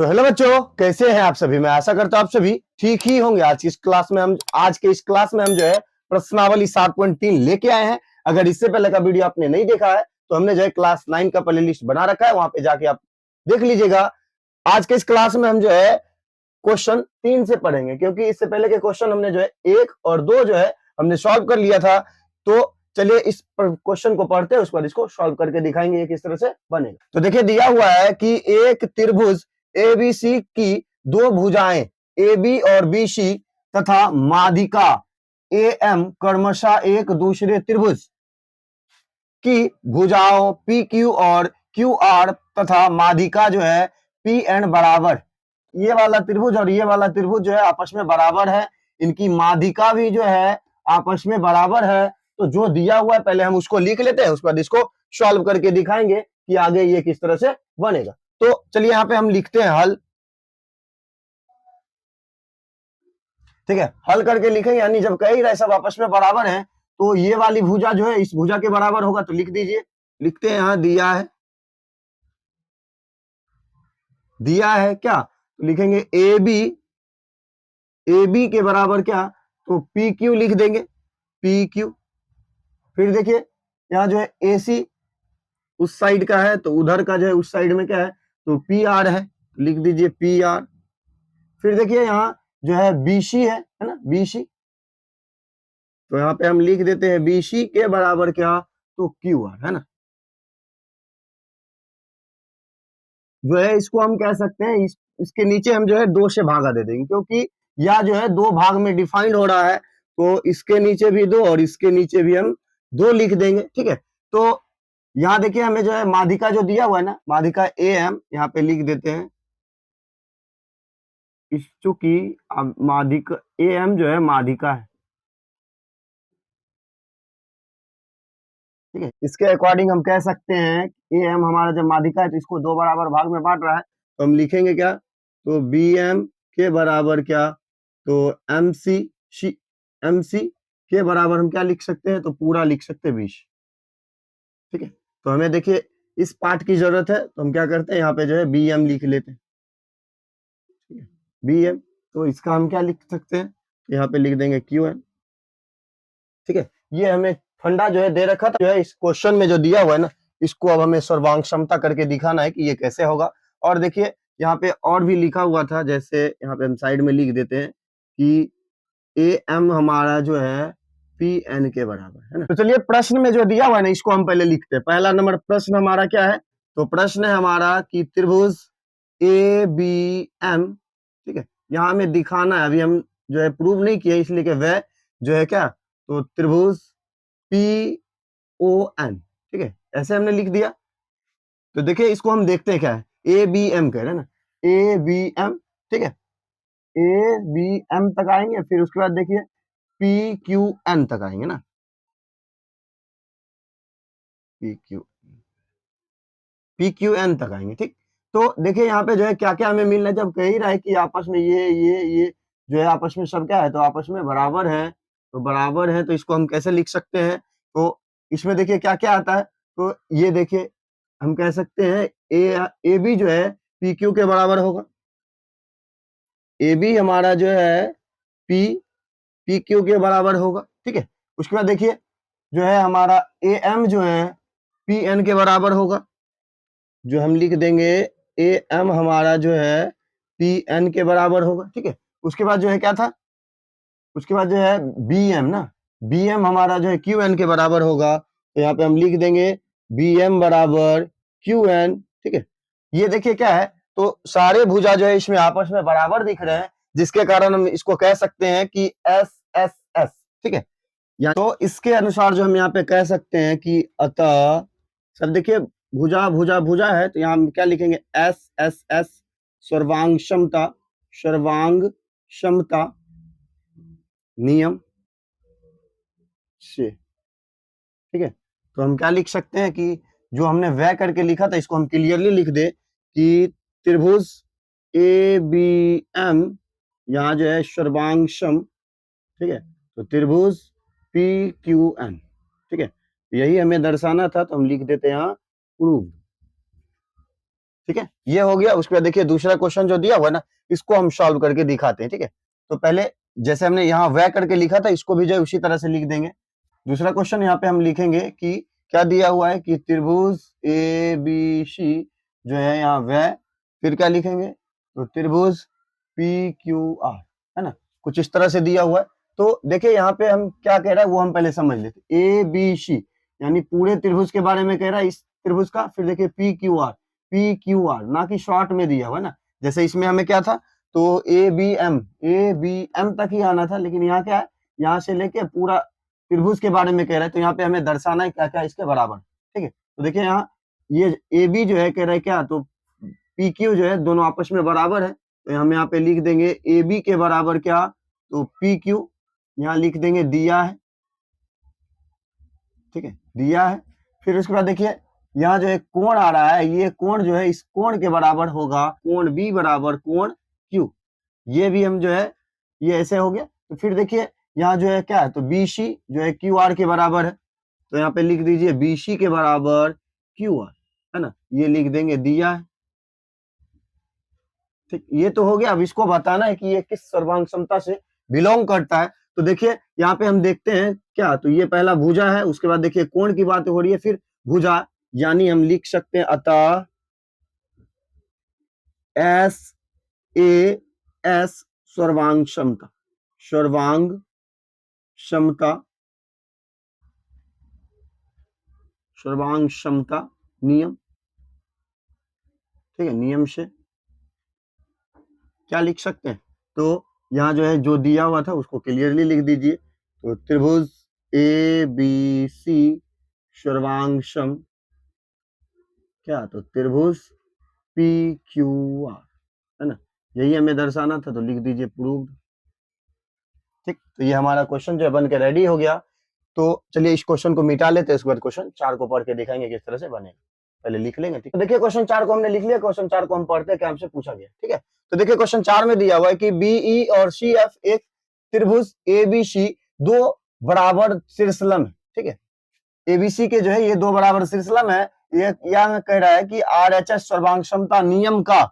तो हेलो बच्चों, कैसे हैं आप सभी। मैं आशा करता हूं आप सभी ठीक ही होंगे। आज के इस क्लास में हम जो है प्रश्नावली 7.3 लेके आए हैं। अगर इससे पहले का वीडियो आपने नहीं देखा है तो हमने जो है क्लास 9 का प्ले लिस्ट बना रखा है, वहां पे जाके आप देख लीजिएगा। आज के इस क्लास में हम जो है क्वेश्चन 3 से पढ़ेंगे, क्योंकि इससे पहले के क्वेश्चन हमने जो है 1 और 2 जो है हमने सॉल्व कर लिया था। तो चलिए इस क्वेश्चन को पढ़ते हैं, उसके बाद इसको सॉल्व करके दिखाएंगे ये किस तरह से बनेगा। तो देखिए दिया हुआ है कि एक त्रिभुज एबीसी की दो भुजाएं ए बी और बी सी तथा माध्यिका ए एम क्रमशः एक दूसरे त्रिभुज की भुजाओं पी क्यू और क्यू आर तथा माध्यिका जो है पी एन बराबर, ये वाला त्रिभुज और ये वाला त्रिभुज जो है आपस में बराबर है, इनकी माध्यिका भी जो है आपस में बराबर है। तो जो दिया हुआ है पहले हम उसको लिख लेते हैं, उसके बाद इसको सॉल्व करके दिखाएंगे कि आगे ये किस तरह से बनेगा। तो चलिए यहाँ पे हम लिखते हैं हल। ठीक है, हल करके लिखेंगे, यानी जब कह ही रहे सब आपस में बराबर है तो ये वाली भुजा जो है इस भुजा के बराबर होगा, तो लिख दीजिए। लिखते हैं, यहाँ दिया है क्या, तो लिखेंगे ए बी के बराबर क्या, तो पी क्यू लिख देंगे, पी क्यू। फिर देखिए यहाँ जो है ए सी उस साइड का है, तो उधर का जो है उस साइड में क्या है, तो पी आर है, लिख दीजिए पी आर। फिर देखिए यहाँ जो है बीसी है ना, बीसी, तो यहाँ पे हम लिख देते हैं बीसी के बराबर क्या, तो क्यू आर है ना। जो है इसको हम कह सकते हैं इसके नीचे हम जो है 2 से भागा दे देंगे, क्योंकि यह जो है 2 भाग में डिफाइंड हो रहा है, तो इसके नीचे भी 2 और इसके नीचे भी हम 2 लिख देंगे। ठीक है, तो यहाँ देखिए हमें जो है माध्यिका जो दिया हुआ है ना, माध्यिका ए एम यहाँ पे लिख देते हैं। चूंकि माध्यिका ए एम जो है माध्यिका है, ठीक है, इसके अकॉर्डिंग हम कह सकते हैं ए एम हमारा जब माध्यिका है तो इसको 2 बराबर भाग में बांट रहा है, तो हम लिखेंगे क्या, तो बी एम के बराबर क्या, तो एम सी के बराबर हम क्या लिख सकते हैं, तो पूरा लिख सकते हैं 20। ठीक है, तो हमें देखिए इस पार्ट की जरूरत है, तो हम क्या करते हैं यहाँ पे जो है बी एम लिख लेते हैं। ठीक है, बी एम, तो इसका हम क्या लिख सकते हैं, यहाँ पे लिख देंगे क्यू एम। ठीक है, ये हमें फंडा जो है दे रखा था, जो है इस क्वेश्चन में जो दिया हुआ है ना, इसको अब हमें सर्वांग क्षमता करके दिखाना है कि ये कैसे होगा। और देखिए यहाँ पे और भी लिखा हुआ था, जैसे यहाँ पे हम साइड में लिख देते हैं कि ए एम हमारा जो है पी एन के बराबर है ना। तो चलिए प्रश्न में जो दिया हुआ है ना, इसको हम पहले लिखते हैं। पहला नंबर प्रश्न हमारा क्या है, तो प्रश्न है हमारा कि त्रिभुज ए बी एम, ठीक है, यहाँ हमें दिखाना है, अभी हम जो है प्रूव नहीं किए इसलिए कि वह जो है क्या, तो त्रिभुज पी ओ एन, ठीक है, ऐसे हमने लिख दिया। तो देखिए इसको हम देखते हैं क्या है, ए बी एम कह रहे हैं ना, ए बी एम, ठीक है, ए बी एम तक आएंगे, फिर उसके बाद देखिए पी क्यू एन तक आएंगे ना, पी क्यू एन तक आएंगे। ठीक, तो देखिए यहाँ पे जो है क्या क्या हमें मिल रहा है, जब कह ही रहा है कि आपस में ये जो है आपस में सब क्या है, तो आपस में बराबर है, तो बराबर है, तो इसको हम कैसे लिख सकते हैं, तो इसमें देखिए क्या क्या आता है, तो ये देखिए हम कह सकते हैं ए बी जो है पी क्यू के बराबर होगा, ए बी हमारा जो है पी क्यू के बराबर होगा। ठीक है, उसके बाद देखिए जो है हमारा ए एम जो है पी एन के बराबर होगा, जो हम लिख देंगे ए एम हमारा जो है पी एन के बराबर होगा। ठीक है, उसके बाद जो है क्या था, उसके बाद जो है बी एम ना, बी एम हमारा जो है क्यू एन के बराबर होगा, तो यहाँ पे हम लिख देंगे बी एम बराबर क्यू एन। ठीक है, ये देखिए क्या है, तो सारे भुजा जो है इसमें आपस में बराबर दिख रहे हैं, जिसके कारण हम इसको कह सकते हैं कि एस एस एस। ठीक है, या तो इसके अनुसार जो हम यहाँ पे कह सकते हैं कि अतः सब देखिए भुजा भुजा भुजा है, तो यहाँ हम क्या लिखेंगे, एस एस एस सर्वांग क्षमता नियम से। ठीक है, तो हम क्या लिख सकते हैं कि जो हमने वह करके लिखा था इसको हम क्लियरली लिख दे कि त्रिभुज ए बी एम यहाँ जो है सर्वांगक्षम, ठीक है, तो त्रिभुज पी क्यू एन, ठीक है, यही हमें दर्शाना था, तो हम लिख देते हैं यहाँ प्रूव्ड। ठीक है, ये हो गया। उसके बाद देखिए दूसरा क्वेश्चन जो दिया हुआ है ना, इसको हम सॉल्व करके दिखाते हैं। ठीक है, तो पहले जैसे हमने यहाँ वह करके लिखा था, इसको भी जो है उसी तरह से लिख देंगे। दूसरा क्वेश्चन यहाँ पे हम लिखेंगे कि क्या दिया हुआ है कि त्रिभुज ए बी सी जो है यहाँ वह, फिर क्या लिखेंगे तो त्रिभुज पी क्यू आर, है ना, कुछ इस तरह से दिया हुआ है। तो देखिए यहाँ पे हम क्या कह रहा है वो हम पहले समझ लेते। ए बी सी यानी पूरे त्रिभुज के बारे में कह रहा है, इस त्रिभुज का। फिर देखिए पी क्यू आर ना कि शॉर्ट में दिया हुआ है ना, जैसे इसमें हमें क्या था तो ए बी एम तक ही आना था, लेकिन यहाँ क्या है, यहाँ से लेके पूरा त्रिभुज के बारे में कह रहा है, तो यहाँ पे हमें दर्शाना है क्या क्या इसके बराबर। ठीक है, तो देखिए यहाँ ये ए बी जो है कह रहा है क्या, तो पी क्यू जो है दोनों आपस में बराबर है, तो हम यहाँ पे लिख देंगे ए बी के बराबर क्या, तो पी क्यू, यहाँ लिख देंगे दिया है। ठीक है, दिया है। फिर उसके बाद देखिए यहाँ जो एक कोण आ रहा है, ये कोण जो है इस कोण के बराबर होगा कोण बी बराबर कोण क्यू, ये भी हम जो है ये ऐसे हो गया। तो फिर देखिए यहाँ जो है क्या है, तो बी सी जो है क्यू आर के बराबर है, तो यहाँ पे लिख दीजिए बी सी के बराबर क्यू आर, है ना, ये लिख देंगे दिया है। ठीक, ये तो हो गया। अब इसको बताना है कि ये किस सर्वांग समता से बिलोंग करता है। तो देखिए यहाँ पे हम देखते हैं क्या, तो ये पहला भुजा है, उसके बाद देखिए कोण की बात हो रही है, फिर भुजा, यानी हम लिख सकते हैं अतः एस ए एस सर्वांग समता, सर्वांग समता, सर्वांग समता नियम। ठीक है, नियम से क्या लिख सकते हैं, तो यहाँ जो है जो दिया हुआ था उसको क्लियरली लिख दीजिए। तो त्रिभुज ए बी सी सर्वांग सम क्या, तो त्रिभुज पी क्यू आर, है ना, यही हमें दर्शाना था, तो लिख दीजिए प्रूव्ड। ठीक, तो ये हमारा क्वेश्चन जो है बन के रेडी हो गया। तो चलिए इस क्वेश्चन को मिटा लेते हैं, इसके बाद क्वेश्चन 4 को पढ़ के दिखाएंगे किस तरह से बनेगा। पहले लिख लेंगे। ठीक, तो देखिए क्वेश्चन 4 को हमने लिख लिया, क्वेश्चन 4 को हम पढ़ते हैं क्या हमसे पूछा गया। ठीक है, तो देखिए क्वेश्चन 4 में दिया हुआ है कि बीई और सी एफ एक त्रिभुज एबीसी दो बराबर शीर्षलम है। ठीक है, एबीसी के जो है ये दो बराबर शीर्षलम है। ये यहाँ कह रहा है कि आरएचएस सर्वांग समता नियम का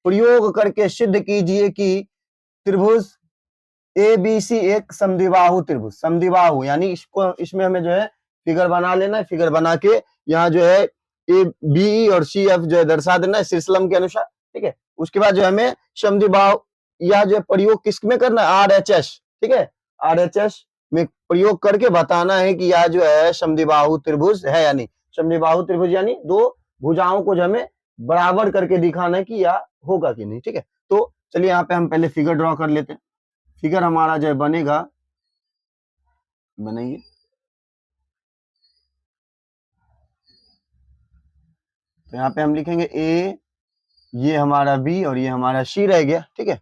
प्रयोग करके सिद्ध कीजिए कि त्रिभुज ए बी सी एक समद्विबाहु त्रिभुज, समद्विबाहु यानी इसको, इसमें हमें जो है फिगर बना लेना है, फिगर बना के यहाँ जो है ए बी और सी एफ जो है दर्शा देना है शीर्षलम के अनुसार। ठीक है, उसके बाद जो हमें समद्विबाहु या जो प्रयोग किस में करना है, आरएचएस। ठीक है, आरएचएस में प्रयोग करके बताना है कि यह जो है समद्विबाहु त्रिभुज है या नहीं। समद्विबाहु त्रिभुज यानी दो भुजाओं को जो हमें बराबर करके दिखाना है कि यह होगा कि नहीं। ठीक है, तो चलिए यहाँ पे हम पहले फिगर ड्रॉ कर लेते हैं। फिगर हमारा जो है बनेगा, बनाइए। तो यहाँ पे हम लिखेंगे ए, ये हमारा बी और ये हमारा सी रह गया। ठीक है,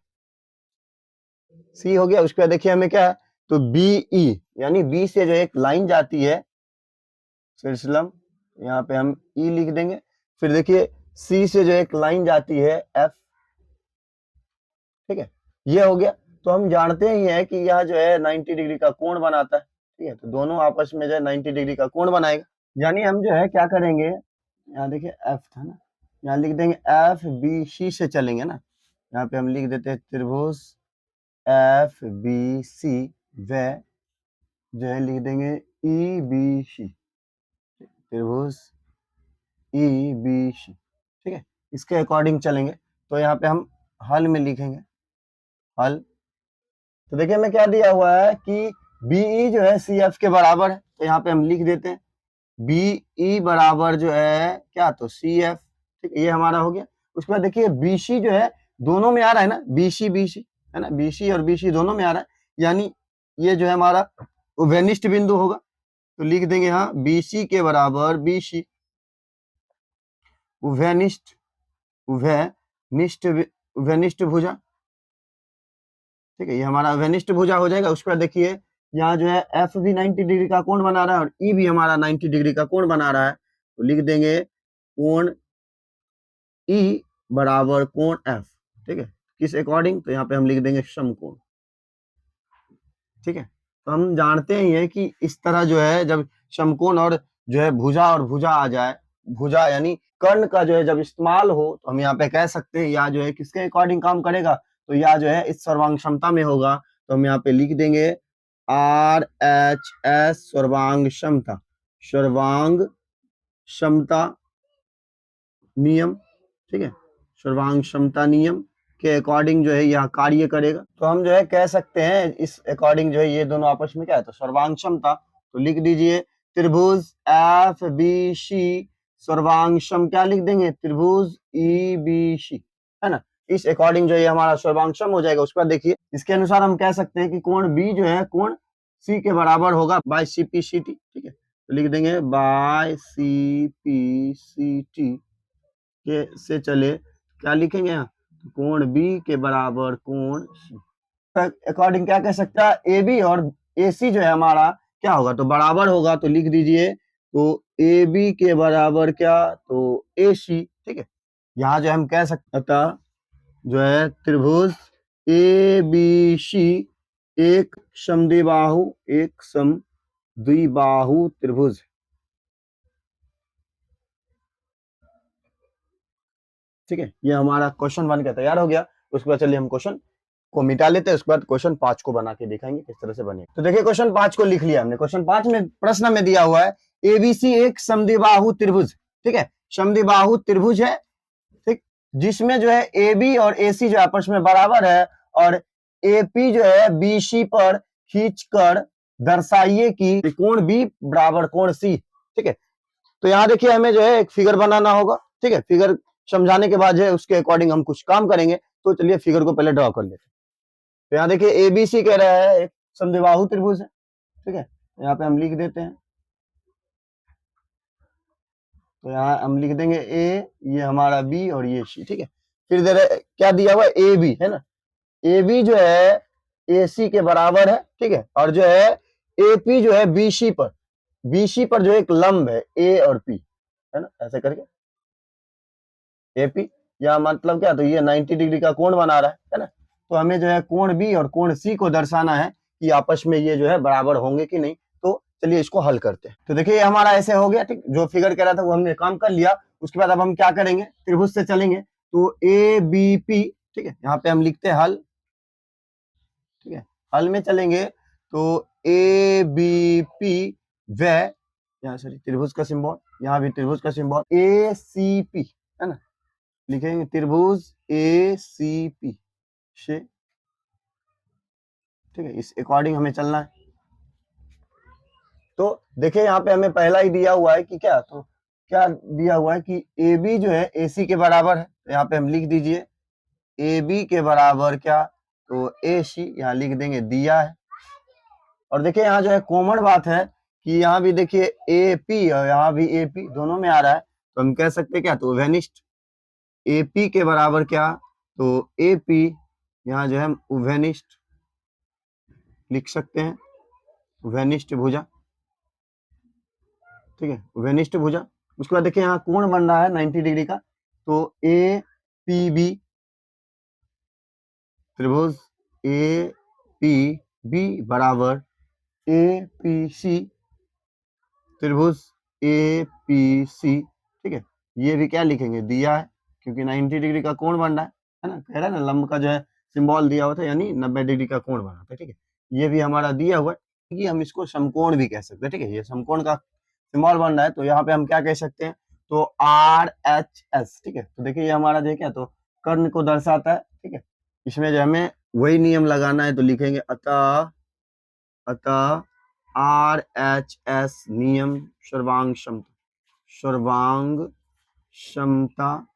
सी हो गया। उसके बाद देखिए हमें क्या है, तो बी ई यानी बी से जो एक लाइन जाती है शीर्षलम, यहाँ पे हम ई लिख देंगे। फिर देखिए सी से जो एक लाइन जाती है एफ। ठीक है, ये हो गया। तो हम जानते ही हैं कि यह जो है 90 डिग्री का कोण बनाता है। ठीक है, तो दोनों आपस में जो है 90 डिग्री का कोण बनाएगा। यानी हम जो है क्या करेंगे, यहाँ देखिए एफ था ना, यहाँ लिख देंगे एफ बी सी से चलेंगे ना, यहाँ पे हम लिख देते हैं त्रिभुज एफ बी सी व जो है लिख देंगे ई बी सी, त्रिभुज ई बी सी। ठीक है, इसके अकॉर्डिंग चलेंगे। तो यहाँ पे हम हल में लिखेंगे, हल। तो देखिए हमें क्या दिया हुआ है कि बीई जो है सी एफ के बराबर है, तो यहाँ पे हम लिख देते हैं बीई बराबर जो है क्या, तो सी एफ। ठीक है, ये हमारा हो गया। उसके बाद देखिए बीसी जो है दोनों में आ रहा है ना, बीसी बीसी है ना, बीसी और बीसी दोनों में आ रहा है, यानी ये जो है हमारा वेनिष्ठ बिंदु होगा। तो लिख देंगे यहाँ बीसी के बराबर बीसी उभयनिष्ठ, उभयनिष्ठ भुजा। ठीक है, ये हमारा उभयनिष्ठ भुजा हो जाएगा। उसके बाद देखिए यहाँ जो है एफ भी 90 डिग्री का कोण बना रहा है और ई भी हमारा 90 डिग्री का कोण बना रहा है, तो लिख देंगे कोण ई बराबर कोण एफ। ठीक है, किस अकॉर्डिंग, तो यहाँ पे हम लिख देंगे समकोण। ठीक है, तो हम जानते ही हैं कि इस तरह जो है जब समकोण और जो है भुजा और भुजा आ जाए, भुजा यानी कर्ण का जो है जब इस्तेमाल हो तो हम यहाँ पे कह सकते हैं या जो है किसके अकॉर्डिंग काम करेगा, तो या जो है इस सर्वांग क्षमता में होगा। तो हम यहाँ पे लिख देंगे RHS सर्वांग क्षमता, सर्वांग क्षमता नियम, ठीक है, सर्वांग क्षमता नियम के अकॉर्डिंग जो है यह कार्य करेगा। तो हम जो है कह सकते हैं इस अकॉर्डिंग जो है ये दोनों आपस में क्या है, तो सर्वांग क्षमता। तो लिख दीजिए त्रिभुज FBC सर्वांग सम, क्या लिख देंगे, त्रिभुज EBC, है ना। इस अकॉर्डिंग जो है हमारा सर्वांग सम हो जाएगा। उसके बाद देखिए इसके अनुसार हम कह सकते हैं कि कोण B जो है कोण C के बराबर होगा बाय CPCT, ठीक है। तो लिख देंगे बाय CPCT के से चले, क्या लिखेंगे यहाँ, कोण B के बराबर कोण C। अकॉर्डिंग क्या कह सकता है, AB और AC जो है हमारा क्या होगा, तो बराबर होगा। तो लिख दीजिए तो AB के बराबर क्या, तो AC, ठीक है। यहाँ जो हम कह सकते अतः जो है त्रिभुज ABC एक समद्विबाहु त्रिभुज, ठीक है। ये हमारा क्वेश्चन 1 का तैयार हो गया। उसके बाद चलिए हम क्वेश्चन को मिटा लेते हैं, उसके बाद क्वेश्चन 5 को बना के दिखाएंगे किस तरह से बने। तो देखिए क्वेश्चन 5 को लिख लिया हमने। क्वेश्चन 5 में प्रश्न में दिया हुआ है ABC एक समद्विबाहु त्रिभुज, ठीक है, समद्विबाहु त्रिभुज है, ठीक, जिसमें जो है AB और AC जो आपस में बराबर है और AP जो है BC पर खींचकर दर्शाइए कि कोण B बराबर कोण C, ठीक है। तो यहाँ देखिए हमें जो है एक फिगर बनाना होगा, ठीक है। फिगर समझाने के बाद जो है उसके अकॉर्डिंग हम कुछ काम करेंगे। तो चलिए फिगर को पहले ड्रॉ कर लेते हैं। तो यहाँ देखिए ABC कह रहा है एक समद्विबाहु त्रिभुज है, ठीक है। यहाँ पे हम लिख देते हैं, तो यहाँ हम लिख देंगे A, ये हमारा B और ये C, ठीक है। फिर दे रहे क्या दिया हुआ है, AB, है ना। AB जो है AC के बराबर है, ठीक है, और जो है AP जो है BC पर जो एक लंब है A और P, है ना, ऐसे करके AP या मतलब क्या, तो ये 90 डिग्री का कोण बना रहा है ना। तो हमें जो है कोण B और कोण C को दर्शाना है कि आपस में ये जो है बराबर होंगे कि नहीं। तो चलिए इसको हल करते हैं। तो देखिए हमारा ऐसे हो गया, ठीक, जो फिगर कह रहा था वो हमने काम कर लिया। उसके बाद अब हम क्या करेंगे, त्रिभुज से चलेंगे। तो ABP, ठीक है, यहाँ पे हम लिखते हैं हल, ठीक है। हल में चलेंगे तो ABP व यहाँ सॉरी त्रिभुज का सिंबल, यहाँ भी त्रिभुज का सिंबल ACP, है ना, लिखेंगे त्रिभुज ACP से, ठीक है। इस अकॉर्डिंग हमें चलना है। तो देखिए यहाँ पे हमें पहला ही दिया हुआ है कि क्या, तो क्या दिया हुआ है कि AB जो है AC के बराबर है। तो यहाँ पे हम लिख दीजिए AB के बराबर क्या, तो AC, यहाँ लिख देंगे दिया है। और देखिए यहाँ जो है कॉमन बात है कि यहाँ भी देखिए AP और यहाँ भी AP दोनों में आ रहा है। तो हम कह सकते हैं क्या, तो उभयनिष्ठ AP के बराबर क्या, तो AP, यहाँ जो है हम उभयनिष्ठ लिख सकते हैं, उभयनिष्ठ भुजा, ठीक है, उभयनिष्ठ भुजा। उसके बाद देखिए यहाँ कोण बन रहा है 90 डिग्री का। तो APB त्रिभुज APB बराबर APC त्रिभुज APC, ठीक है। ये भी क्या लिखेंगे, दिया है, क्योंकि 90 डिग्री का कोण बन रहा है ना, कह रहा है ना, लंब का जो है सिंबल दिया हुआ था, यानी 90 डिग्री का कोण बना था, ठीक है। ये भी हमारा दिया हुआ है कि हम इसको समकोण भी कह सकते हैं, ठीक है। ये समकोण का सिंबल बन रहा है। तो यहाँ पे हम क्या कह सकते हैं, तो RHS, ठीक है। तो देखिए ये हमारा जो क्या, तो कर्ण को दर्शाता है, ठीक है। इसमें जो हमें वही नियम लगाना है। तो लिखेंगे अतः RHS नियम सर्वांग क्षमता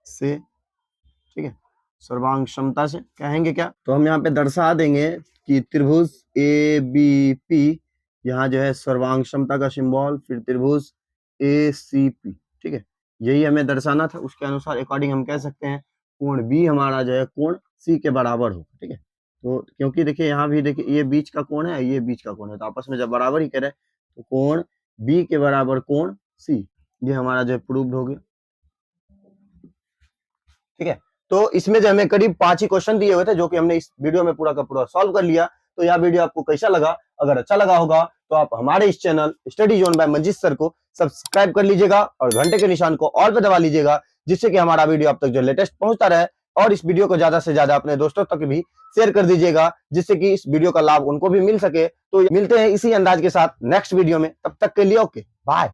से, ठीक है, सर्वांग क्षमता से कहेंगे क्या, तो हम यहाँ पे दर्शा देंगे कि त्रिभुज ABP, यहाँ जो है सर्वांग क्षमता का सिंबल, फिर त्रिभुज ACP, ठीक है, यही हमें दर्शाना था। उसके अनुसार अकॉर्डिंग हम कह सकते हैं कोण B हमारा जो है कोण C के बराबर होगा, ठीक है। तो क्योंकि देखिए यहाँ भी देखिए ये बीच का कोण है, ये बीच का कोण है, तो आपस में जब बराबर ही करे तो कोण B के बराबर कोण C, ये हमारा जो है प्रूव्ड हो गया, ठीक है। तो इसमें जो हमें करीब 5 ही क्वेश्चन दिए हुए थे, जो कि हमने इस वीडियो में पूरा का पूरा सॉल्व कर लिया। तो यह वीडियो आपको कैसा लगा अगर अच्छा लगा होगा तो आप हमारे इस channel study zone by Manjeet sir को सब्सक्राइब कर लीजिएगा और घंटे के निशान को ऑल पे दबा लीजिएगा, जिससे कि हमारा वीडियो आप तक जो लेटेस्ट पहुंचता रहे। और इस वीडियो को ज्यादा से ज्यादा अपने दोस्तों तक भी शेयर कर दीजिएगा, जिससे कि इस वीडियो का लाभ उनको भी मिल सके। तो मिलते हैं इसी अंदाज के साथ नेक्स्ट वीडियो में, तब तक के लिए ओके बाय।